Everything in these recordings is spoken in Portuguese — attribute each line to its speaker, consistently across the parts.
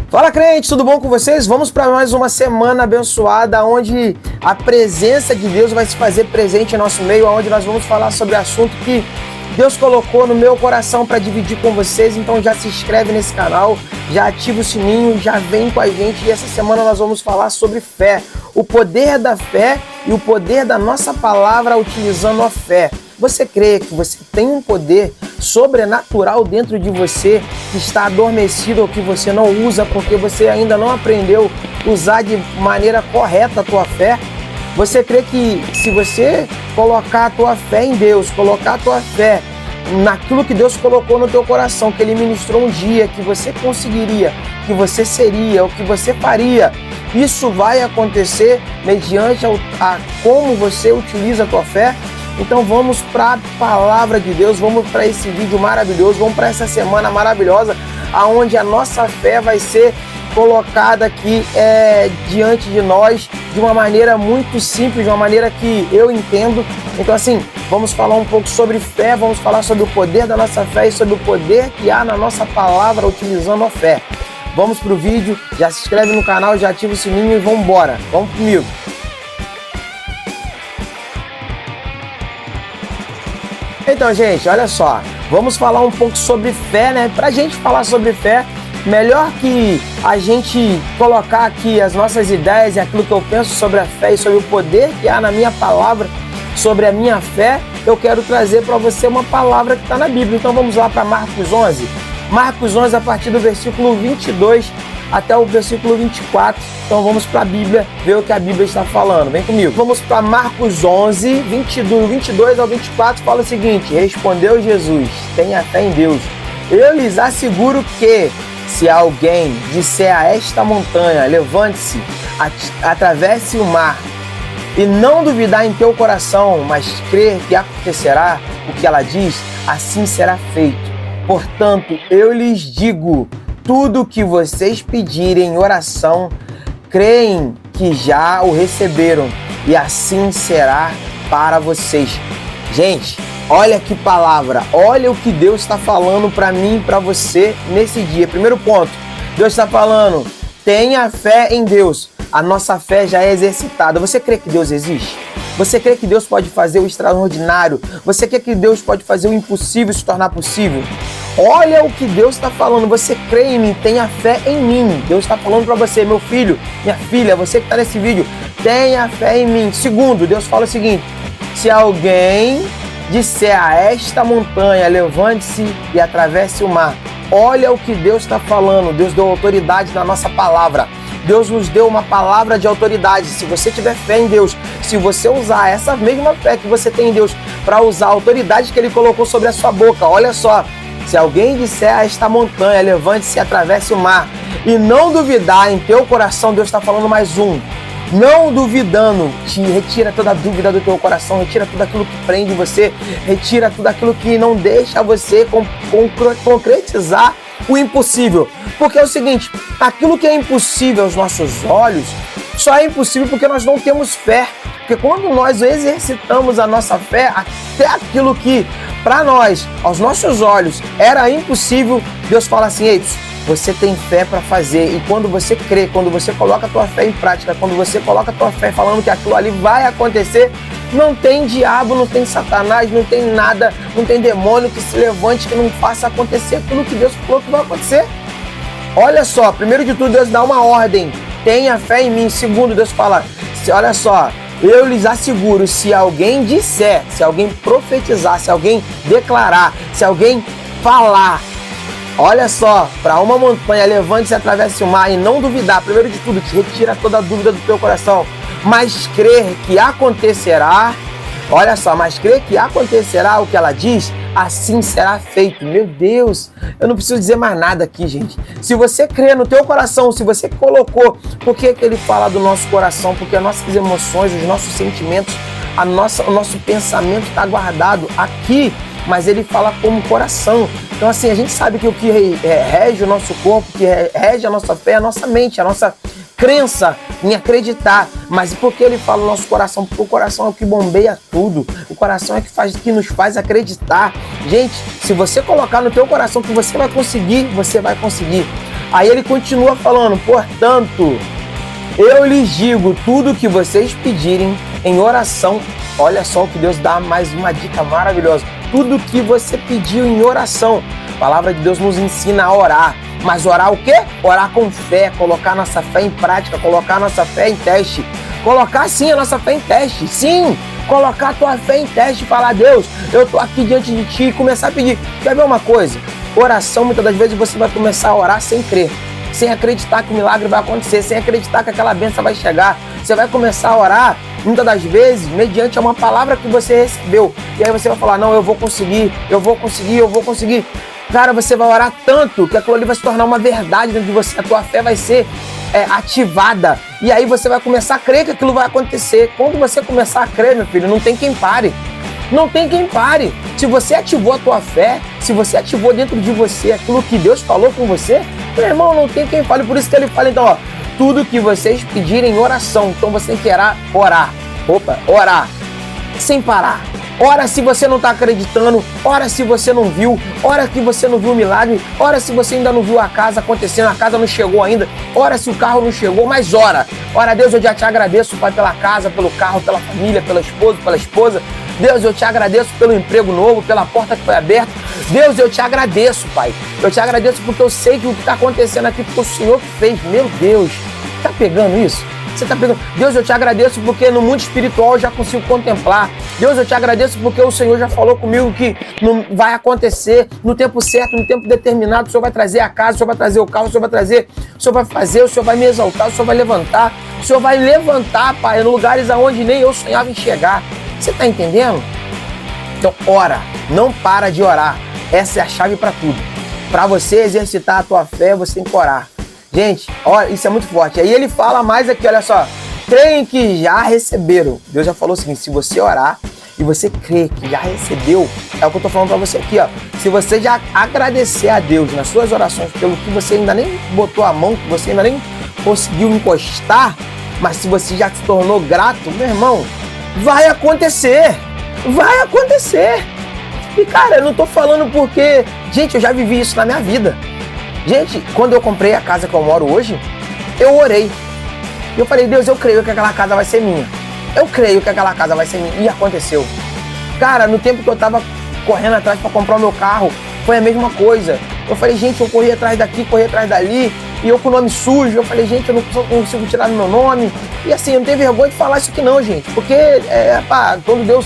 Speaker 1: Fala, crente, tudo bom com vocês? Vamos para mais uma semana abençoada, onde a presença de Deus vai se fazer presente em nosso meio, onde nós vamos falar sobre assunto que Deus colocou no meu coração para dividir com vocês. Então já se inscreve nesse canal, já ativa o sininho, já vem com a gente. E essa semana nós vamos falar sobre fé, o poder da fé e o poder da nossa palavra utilizando a fé. Você crê que você tem um poder sobrenatural dentro de você que está adormecido ou que você não usa porque você ainda não aprendeu a usar de maneira correta a tua fé? Você crê que se você colocar a tua fé em Deus, colocar a tua fé naquilo que Deus colocou no teu coração, que Ele ministrou um dia, que você conseguiria, que você seria, o que você faria, isso vai acontecer mediante a como você utiliza a tua fé? Então vamos para a palavra de Deus, vamos para esse vídeo maravilhoso, vamos para essa semana maravilhosa, aonde a nossa fé vai ser colocada aqui diante de nós de uma maneira muito simples, de uma maneira que eu entendo. Então assim, vamos falar um pouco sobre fé, vamos falar sobre o poder da nossa fé e sobre o poder que há na nossa palavra utilizando a fé. Vamos para o vídeo, já se inscreve no canal, já ativa o sininho e vamos embora. Vamos comigo. Então, gente, olha só, vamos falar um pouco sobre fé, né? Pra gente falar sobre fé, melhor que a gente colocar aqui as nossas ideias e aquilo que eu penso sobre a fé e sobre o poder que há na minha palavra, sobre a minha fé, eu quero trazer para você uma palavra que está na Bíblia. Então vamos lá para Marcos 11. Marcos 11, a partir do versículo 22 até o versículo 24. Então vamos para a Bíblia, ver o que a Bíblia está falando. Vem comigo. Vamos para Marcos 11, 22 ao 24, fala o seguinte: respondeu Jesus, tenha fé em Deus. Eu lhes asseguro que, se alguém disser a esta montanha, levante-se, atravesse o mar, e não duvidar em teu coração, mas crer que acontecerá o que ela diz, assim será feito. Portanto, eu lhes digo, tudo que vocês pedirem em oração, creem que já o receberam, e assim será para vocês. Gente, olha que palavra, olha o que Deus está falando para mim e para você nesse dia. Primeiro ponto, Deus está falando, tenha fé em Deus. A nossa fé já é exercitada. Você crê que Deus existe? Você crê que Deus pode fazer o extraordinário? Você crê que Deus pode fazer o impossível se tornar possível? Olha o que Deus está falando. Você crê em mim, tenha fé em mim. Deus está falando para você, meu filho, minha filha, você que está nesse vídeo, tenha fé em mim. Segundo, Deus fala o seguinte: se alguém disser a esta montanha, levante-se e atravesse o mar. Olha o que Deus está falando. Deus deu autoridade na nossa palavra. Deus nos deu uma palavra de autoridade. Se você tiver fé em Deus, se você usar essa mesma fé que você tem em Deus para usar a autoridade que Ele colocou sobre a sua boca, olha só, se alguém disser a esta montanha, levante-se e atravesse o mar, e não duvidar em teu coração, Deus está falando mais um, não duvidando, te retira toda a dúvida do teu coração, retira tudo aquilo que prende você, retira tudo aquilo que não deixa você concretizar o impossível. Porque é o seguinte, aquilo que é impossível aos nossos olhos, só é impossível porque nós não temos fé. Porque quando nós exercitamos a nossa fé, até aquilo que para nós, aos nossos olhos, era impossível, Deus fala assim: ei, você tem fé para fazer. E quando você crê, quando você coloca a tua fé em prática, quando você coloca a tua fé falando que aquilo ali vai acontecer, não tem diabo, não tem satanás, não tem nada, não tem demônio que se levante, que não faça acontecer aquilo que Deus falou que vai acontecer. Olha só, primeiro de tudo, Deus dá uma ordem, tenha fé em mim. Segundo, Deus fala, olha só, eu lhes asseguro, se alguém disser, se alguém profetizar, se alguém declarar, se alguém falar, olha só, para uma montanha, levante-se, atravesse o mar, e não duvidar, primeiro de tudo, te retira toda a dúvida do teu coração, mas crer que acontecerá, olha só, mas crer que acontecerá o que ela diz, assim será feito. Meu Deus, eu não preciso dizer mais nada aqui, gente. Se você crê no teu coração, se você colocou, por que que ele fala do nosso coração? Porque as nossas emoções, os nossos sentimentos, o nosso pensamento está guardado aqui, mas ele fala como coração. Então assim, a gente sabe que o que rege o nosso corpo, o que rege a nossa fé, é a nossa mente, a nossa crença em acreditar. Mas por que ele fala o nosso coração? Porque o coração é o que bombeia tudo. O coração é que nos faz acreditar. Gente, se você colocar no teu coração que você vai conseguir, você vai conseguir. Aí ele continua falando, portanto, eu lhes digo, tudo que vocês pedirem em oração, olha só o que Deus dá, mais uma dica maravilhosa, tudo que você pediu em oração, a palavra de Deus nos ensina a orar, mas orar o quê? Orar com fé, colocar nossa fé em prática, colocar nossa fé em teste, colocar sim a nossa fé em teste, sim, colocar a tua fé em teste e falar, Deus, eu tô aqui diante de ti e começar a pedir. Quer ver uma coisa? Oração, muitas das vezes você vai começar a orar sem crer, sem acreditar que o milagre vai acontecer, sem acreditar que aquela bênção vai chegar. Você vai começar a orar, muitas das vezes, mediante uma palavra que você recebeu. E aí você vai falar, não, eu vou conseguir, eu vou conseguir, eu vou conseguir. Cara, você vai orar tanto que aquilo ali vai se tornar uma verdade dentro de você. A tua fé vai ser ativada. E aí você vai começar a crer que aquilo vai acontecer. Quando você começar a crer, meu filho, não tem quem pare. Não tem quem pare. Se você ativou a tua fé, se você ativou dentro de você aquilo que Deus falou com você, meu irmão, não tem quem fale. Por isso que ele fala, então, ó, tudo que vocês pedirem em oração. Então você quer orar. Orar. Sem parar. Ora se você não está acreditando, ora se você não viu, ora que você não viu o milagre, ora se você ainda não viu a casa acontecendo, a casa não chegou ainda, ora se o carro não chegou, mas ora. Ora, Deus, eu já te agradeço, Pai, pela casa, pelo carro, pela família, pela esposa. Deus, eu te agradeço pelo emprego novo, pela porta que foi aberta. Deus, eu te agradeço, Pai. Eu te agradeço porque eu sei que o que está acontecendo aqui foi o Senhor que fez. Meu Deus, tá pegando isso? Você está pegando? Deus, eu te agradeço porque no mundo espiritual eu já consigo contemplar. Deus, eu te agradeço porque o Senhor já falou comigo que não vai acontecer no tempo certo, no tempo determinado. O Senhor vai trazer a casa, o Senhor vai trazer o carro, o Senhor vai trazer, o Senhor vai fazer, o Senhor vai me exaltar, o Senhor vai levantar. O Senhor vai levantar, Pai, em lugares aonde nem eu sonhava em chegar. Você está entendendo? Então, ora, não para de orar. Essa é a chave para tudo. Para você exercitar a tua fé, você tem que orar. Gente, olha, isso é muito forte. Aí ele fala mais aqui, olha só. Creem que já receberam. Deus já falou o seguinte, se você orar e você crer que já recebeu, é o que eu tô falando para você aqui, ó. Se você já agradecer a Deus nas suas orações pelo que você ainda nem botou a mão, que você ainda nem conseguiu encostar, mas se você já se tornou grato, meu irmão, vai acontecer. Vai acontecer. E, cara, eu não tô falando porque... Gente, eu já vivi isso na minha vida. Gente, quando eu comprei a casa que eu moro hoje, eu orei. Eu falei, Deus, eu creio que aquela casa vai ser minha. Eu creio que aquela casa vai ser minha. E aconteceu. Cara, no tempo que eu tava correndo atrás para comprar o meu carro, foi a mesma coisa. Eu falei, gente, eu corri atrás daqui, corri atrás dali, e eu com o nome sujo. Eu falei, gente, eu não consigo tirar meu nome. E assim, eu não tenho vergonha de falar isso aqui não, gente. Porque, quando Deus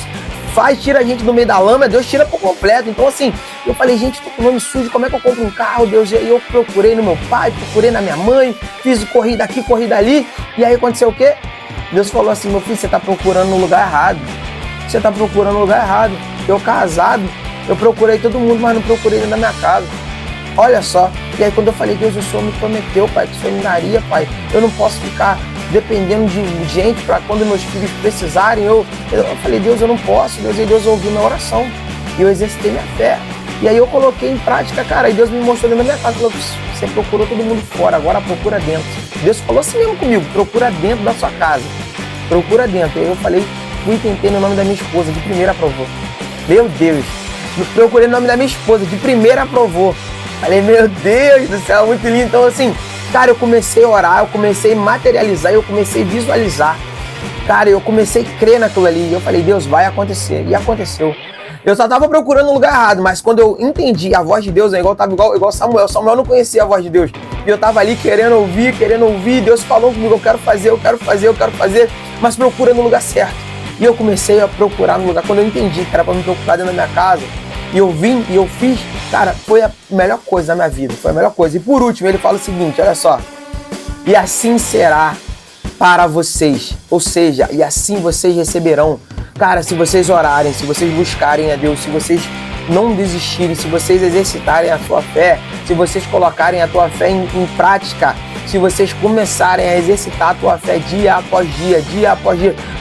Speaker 1: tira a gente do meio da lama, Deus tira por completo. Então assim, eu falei, gente, tô com o nome sujo, como é que eu compro um carro, Deus? E aí eu procurei no meu pai, procurei na minha mãe, corri daqui, corri dali, e aí aconteceu o quê? Deus falou assim, meu filho, você tá procurando no lugar errado. Você tá procurando no lugar errado. Eu casado, eu procurei todo mundo, mas não procurei dentro da minha casa. Olha só. E aí quando eu falei, Deus, o Senhor me prometeu, Pai, que o Senhor me daria, Pai. Eu não posso ficar dependendo de gente para quando meus filhos precisarem. Eu falei, Deus, eu não posso. Deus, e Deus ouviu minha oração. E eu exercitei minha fé. E aí eu coloquei em prática, cara. E Deus me mostrou dentro da minha casa. Falou, você procurou todo mundo fora, agora procura dentro. Deus falou assim mesmo comigo, procura dentro da sua casa. Procura dentro. E aí eu falei, fui e tentei no nome da minha esposa, de primeira aprovou. Meu Deus. Procurei no nome da minha esposa, de primeira aprovou. Falei, meu Deus do céu, muito lindo. Então assim, cara, eu comecei a orar, eu comecei a materializar, eu comecei a visualizar. Cara, eu comecei a crer naquilo ali. E eu falei, Deus, vai acontecer. E aconteceu. Eu só tava procurando no lugar errado, mas quando eu entendi a voz de Deus, igual Samuel. Samuel não conhecia a voz de Deus. E eu tava ali querendo ouvir. Deus falou comigo, eu quero fazer, mas procura no lugar certo. E eu comecei a procurar no lugar. Quando eu entendi que era pra me procurar dentro da minha casa, e eu vim e eu fiz, cara, foi a melhor coisa da minha vida. Foi a melhor coisa. E por último, ele fala o seguinte, olha só. E assim será para vocês. Ou seja, e assim vocês receberão. Cara, se vocês orarem, se vocês buscarem a Deus, se vocês não desistirem, se vocês exercitarem a sua fé, se vocês colocarem a tua fé em prática, se vocês começarem a exercitar a tua fé dia após dia,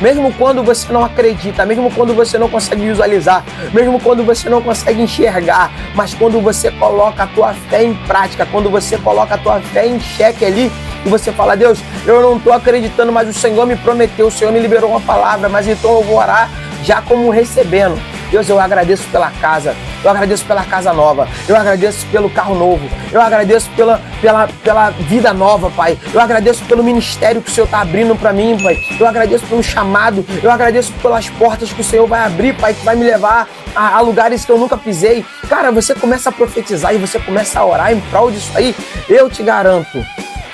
Speaker 1: mesmo quando você não acredita, mesmo quando você não consegue visualizar, mesmo quando você não consegue enxergar, mas quando você coloca a tua fé em prática, quando você coloca a tua fé em xeque ali, e você fala, Deus, eu não estou acreditando, mas o Senhor me prometeu, o Senhor me liberou uma palavra, mas então eu vou orar já como recebendo. Deus, eu agradeço pela casa, eu agradeço pela casa nova, eu agradeço pelo carro novo, eu agradeço pela vida nova, Pai. Eu agradeço pelo ministério que o Senhor está abrindo para mim, Pai. Eu agradeço pelo chamado, eu agradeço pelas portas que o Senhor vai abrir, Pai, que vai me levar a lugares que eu nunca pisei. Cara, você começa a profetizar e você começa a orar em prol disso aí, eu te garanto,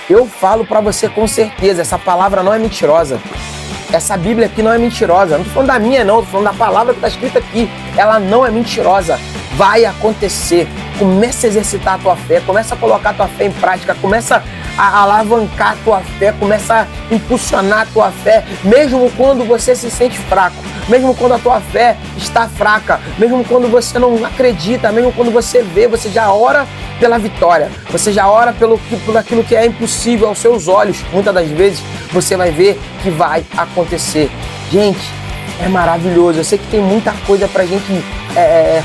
Speaker 1: eu falo para você com certeza, essa palavra não é mentirosa. Essa Bíblia aqui não é mentirosa. Não tô falando da minha não, tô falando da palavra que está escrita aqui. Ela não é mentirosa. Vai acontecer. Começa a exercitar a tua fé, começa a colocar a tua fé em prática, começa a alavancar a tua fé, começa a impulsionar a tua fé, mesmo quando você se sente fraco, mesmo quando a tua fé está fraca, mesmo quando você não acredita, mesmo quando você vê, você já ora pela vitória, você já ora por aquilo que é impossível aos seus olhos. Muitas das vezes você vai ver que vai acontecer. Gente, é maravilhoso. Eu sei que tem muita coisa pra gente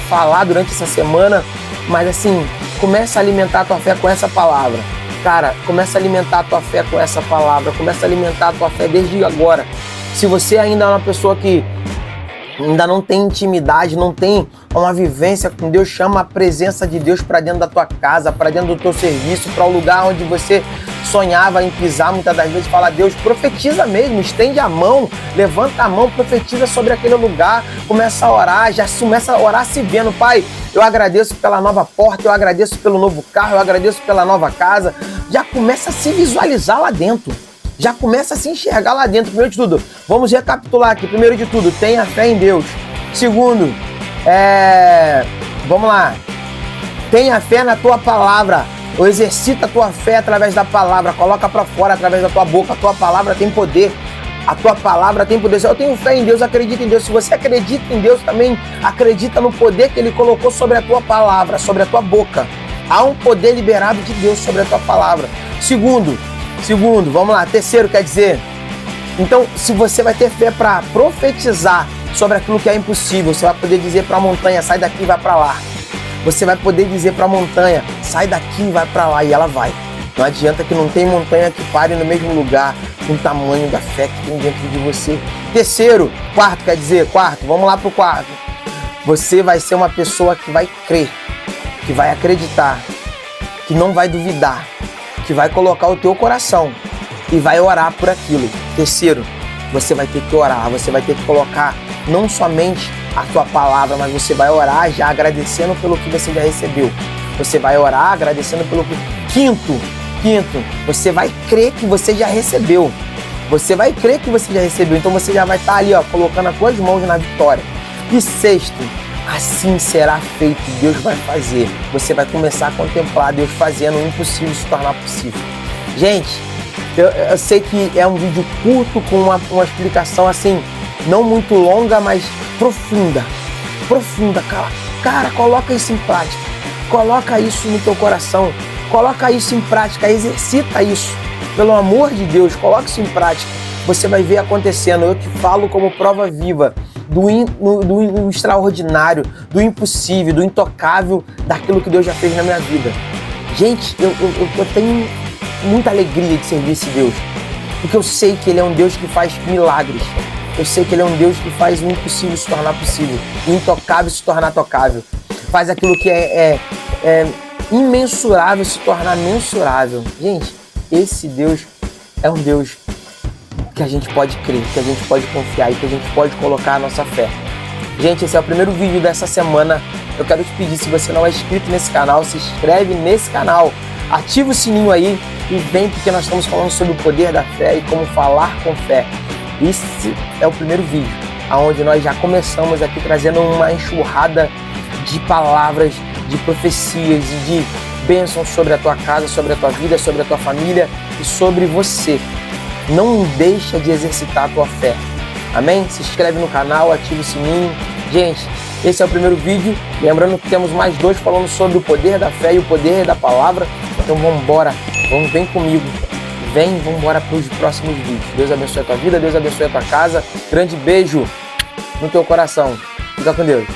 Speaker 1: falar durante essa semana, mas assim, começa a alimentar a tua fé com essa palavra. Cara, começa a alimentar a tua fé com essa palavra, começa a alimentar a tua fé desde agora. Se você ainda é uma pessoa que ainda não tem intimidade, não tem uma vivência com Deus, chama a presença de Deus para dentro da tua casa, para dentro do teu serviço, para o lugar onde você sonhava em pisar. Muitas das vezes fala: Deus, profetiza mesmo, estende a mão, levanta a mão, profetiza sobre aquele lugar, começa a orar, já começa a orar se vendo: Pai, eu agradeço pela nova porta, eu agradeço pelo novo carro, eu agradeço pela nova casa. Já começa a se visualizar lá dentro. Já começa a se enxergar lá dentro. Primeiro de tudo, vamos recapitular aqui. Primeiro de tudo, tenha fé em Deus. Segundo, vamos lá, tenha fé na tua palavra. Ou exercita a tua fé através da palavra. Coloca para fora através da tua boca. A tua palavra tem poder. A tua palavra tem poder. Eu tenho fé em Deus, acredito em Deus. Se você acredita em Deus, também acredita no poder que Ele colocou sobre a tua palavra, sobre a tua boca. Há um poder liberado de Deus sobre a tua palavra. Segundo, vamos lá. Terceiro, quer dizer, então, se você vai ter fé para profetizar sobre aquilo que é impossível, você vai poder dizer para a montanha: sai daqui e vai para lá. Você vai poder dizer para a montanha: sai daqui e vai para lá, e ela vai. Não adianta, que não tem montanha que pare no mesmo lugar com o tamanho da fé que tem dentro de você. Quarto, vamos lá pro quarto. Você vai ser uma pessoa que vai crer, que vai acreditar, que não vai duvidar, que vai colocar o teu coração e vai orar por aquilo. Terceiro, você vai ter que orar, você vai ter que colocar não somente a tua palavra, mas você vai orar já agradecendo pelo que você já recebeu. Você vai orar agradecendo pelo que... Quinto, você vai crer que você já recebeu. Você vai crer que você já recebeu, então você já vai estar ali, ó, colocando as tuas mãos na vitória. E sexto, assim será feito, Deus vai fazer. Você vai começar a contemplar Deus fazendo o impossível se tornar possível. Gente, eu sei que é um vídeo curto com uma explicação assim, não muito longa, mas profunda, cara. Cara, coloca isso em prática, coloca isso no teu coração, coloca isso em prática, exercita isso, pelo amor de Deus, coloca isso em prática. Você vai ver acontecendo. Eu te falo como prova viva do extraordinário, do impossível, do intocável, daquilo que Deus já fez na minha vida. Gente, eu tenho muita alegria de servir esse Deus, porque eu sei que Ele é um Deus que faz milagres. Eu sei que Ele é um Deus que faz o impossível se tornar possível, o intocável se tornar tocável, faz aquilo que é imensurável se tornar mensurável. Gente, esse Deus é um Deus que a gente pode crer, que a gente pode confiar e que a gente pode colocar a nossa fé. Gente, esse é o primeiro vídeo dessa semana. Eu quero te pedir, se você não é inscrito nesse canal, se inscreve nesse canal, ativa o sininho aí e vem, porque nós estamos falando sobre o poder da fé e como falar com fé. Esse é o primeiro vídeo, onde nós já começamos aqui trazendo uma enxurrada de palavras, de profecias e de bênçãos sobre a tua casa, sobre a tua vida, sobre a tua família e sobre você. Não deixa de exercitar a tua fé. Amém? Se inscreve no canal, ativa o sininho. Gente, esse é o primeiro vídeo. Lembrando que temos mais 2 falando sobre o poder da fé e o poder da palavra. Então vamos embora, vem comigo. Vamos embora para os próximos vídeos. Deus abençoe a tua vida, Deus abençoe a tua casa. Grande beijo no teu coração. Fica com Deus.